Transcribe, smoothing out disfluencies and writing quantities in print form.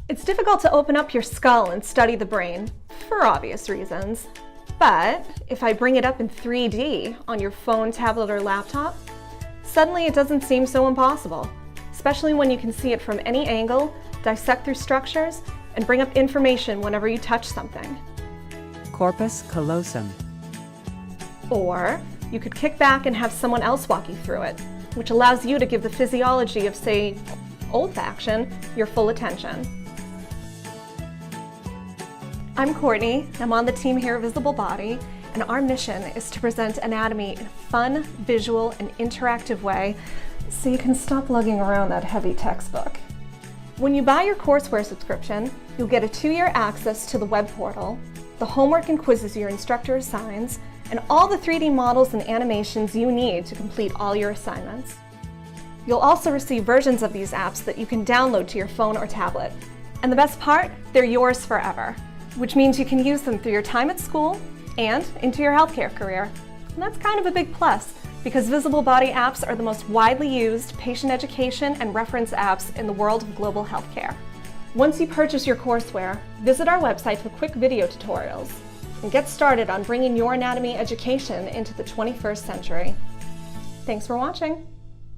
It's difficult to open up your skull and study the brain, for obvious reasons. But if I bring it up in 3D on your phone, tablet, or laptop, suddenly it doesn't seem so impossible, especially when you can see it from any angle, dissect through structures, and bring up information whenever you touch something. Corpus callosum. Or you could kick back and have someone else walk you through it, which allows you to give the physiology of, say, olfaction your full attention. I'm Courtney, I'm on the team here at Visible Body, and our mission is to present anatomy in a fun, visual, and interactive way so you can stop lugging around that heavy textbook. When you buy your courseware subscription, you'll get a 2-year access to the web portal, the homework and quizzes your instructor assigns, and all the 3D models and animations you need to complete all your assignments. You'll also receive versions of these apps that you can download to your phone or tablet. And the best part, they're yours forever, which means you can use them through your time at school and into your healthcare career. And that's kind of a big plus, because Visible Body apps are the most widely used patient education and reference apps in the world of global healthcare. Once you purchase your courseware, visit our website for quick video tutorials and get started on bringing your anatomy education into the 21st century. Thanks for watching.